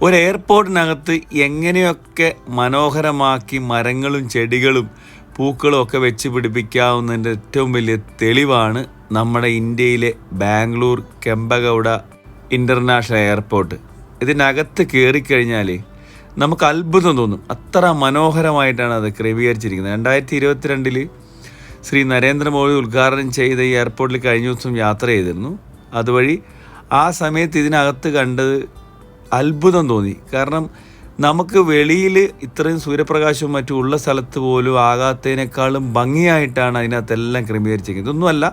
ഒരു എയർപോർട്ടിനകത്ത് എങ്ങനെയൊക്കെ മനോഹരമാക്കി മരങ്ങളും ചെടികളും പൂക്കളും ഒക്കെ വെച്ച് പിടിപ്പിക്കാവുന്നതിൻ്റെ ഏറ്റവും വലിയ തെളിവാണ് നമ്മുടെ ഇന്ത്യയിലെ ബാംഗ്ലൂർ കെമ്പഗൗഡ ഇൻ്റർനാഷണൽ എയർപോർട്ട്. ഇതിനകത്ത് കയറിക്കഴിഞ്ഞാൽ നമുക്ക് അത്ഭുതം തോന്നും, അത്ര മനോഹരമായിട്ടാണ് അത് ക്രമീകരിച്ചിരിക്കുന്നത്. 2022 ശ്രീ നരേന്ദ്രമോദി ഉദ്ഘാടനം ചെയ്ത ഈ എയർപോർട്ടിൽ കഴിഞ്ഞ ദിവസം യാത്ര ചെയ്തിരുന്നു. അതുവഴി ആ സമയത്ത് ഇതിനകത്ത് കണ്ടത് അത്ഭുതം തോന്നി. കാരണം നമുക്ക് വെളിയിൽ ഇത്രയും സൂര്യപ്രകാശവും മറ്റും ഉള്ള സ്ഥലത്ത് പോലും ആകാത്തതിനേക്കാളും ഭംഗിയായിട്ടാണ് അതിനകത്തെല്ലാം ക്രമീകരിച്ചിരിക്കുന്നത്. ഇതൊന്നുമല്ല,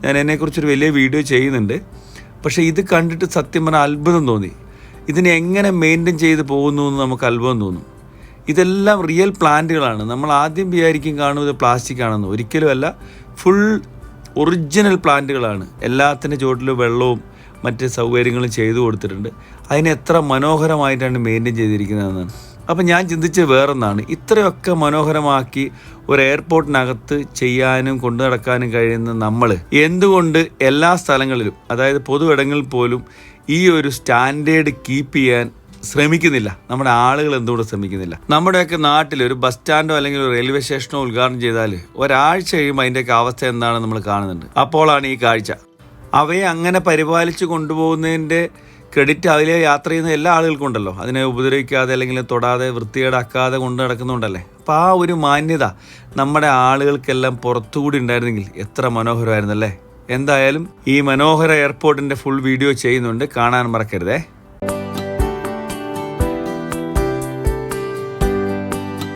ഞാൻ അതിനെക്കുറിച്ചൊരു വലിയ വീഡിയോ ചെയ്യുന്നുണ്ട്. പക്ഷേ ഇത് കണ്ടിട്ട് സത്യം പറഞ്ഞാൽ അത്ഭുതം തോന്നി. ഇതിനെ എങ്ങനെ മെയിൻറ്റെയിൻ ചെയ്ത് പോകുന്നു എന്ന് നമുക്ക് അത്ഭുതം തോന്നും. ഇതെല്ലാം റിയൽ പ്ലാന്റുകളാണ്. നമ്മൾ ആദ്യം വിചാരിക്കും കാണുന്നത് പ്ലാസ്റ്റിക് ആണെന്ന്. ഒരിക്കലുമല്ല, ഫുൾ ഒറിജിനൽ പ്ലാന്റുകളാണ്. എല്ലാത്തിൻ്റെ ചുവട്ടിലും വെള്ളവും മറ്റ് സൗകര്യങ്ങളും ചെയ്തു കൊടുത്തിട്ടുണ്ട്. അതിനെ എത്ര മനോഹരമായിട്ടാണ് മെയിൻറ്റെയിൻ ചെയ്തിരിക്കുന്നതെന്നാണ്. അപ്പം ഞാൻ ചിന്തിച്ചത് വേറൊന്നാണ്, ഇത്രയൊക്കെ മനോഹരമാക്കി ഒരു എയർപോർട്ടിനകത്ത് ചെയ്യാനും കൊണ്ടു നടക്കാനും കഴിയുന്ന നമ്മൾ എന്തുകൊണ്ട് എല്ലാ സ്ഥലങ്ങളിലും, അതായത് പൊതു ഇടങ്ങളിൽ പോലും ഈ ഒരു സ്റ്റാൻഡേർഡ് കീപ്പ് ചെയ്യാൻ ശ്രമിക്കുന്നില്ല? നമ്മുടെ ആളുകൾ എന്തുകൊണ്ട് ശ്രമിക്കുന്നില്ല? നമ്മുടെയൊക്കെ നാട്ടിൽ ഒരു ബസ് സ്റ്റാൻഡോ അല്ലെങ്കിൽ ഒരു റെയിൽവേ സ്റ്റേഷനോ ഉദ്ഘാടനം ചെയ്താൽ ഒരാഴ്ച കഴിയുമ്പോൾ അതിൻ്റെയൊക്കെ അവസ്ഥ എന്താണെന്ന് നമ്മൾ കാണുന്നുണ്ട്. അപ്പോഴാണ് ഈ കാഴ്ച. അവയെ അങ്ങനെ പരിപാലിച്ച് കൊണ്ടുപോകുന്നതിൻ്റെ ക്രെഡിറ്റ് അതിലെ യാത്ര ചെയ്യുന്ന എല്ലാ ആളുകൾക്കും ഉണ്ടല്ലോ. അതിനെ ഉപദ്രവിക്കാതെ അല്ലെങ്കിൽ തൊടാതെ വൃത്തികേടാക്കാതെ കൊണ്ട് നടക്കുന്നുണ്ടല്ലേ. അപ്പോൾ ആ ഒരു മാന്യത നമ്മുടെ ആളുകൾക്കെല്ലാം പുറത്തുകൂടി ഉണ്ടായിരുന്നെങ്കിൽ എത്ര മനോഹരമായിരുന്നല്ലേ. എന്തായാലും ഈ മനോഹര എയർപോർട്ടിൻ്റെ ഫുൾ വീഡിയോ ചെയ്യുന്നുണ്ട്, കാണാൻ മറക്കരുതേ.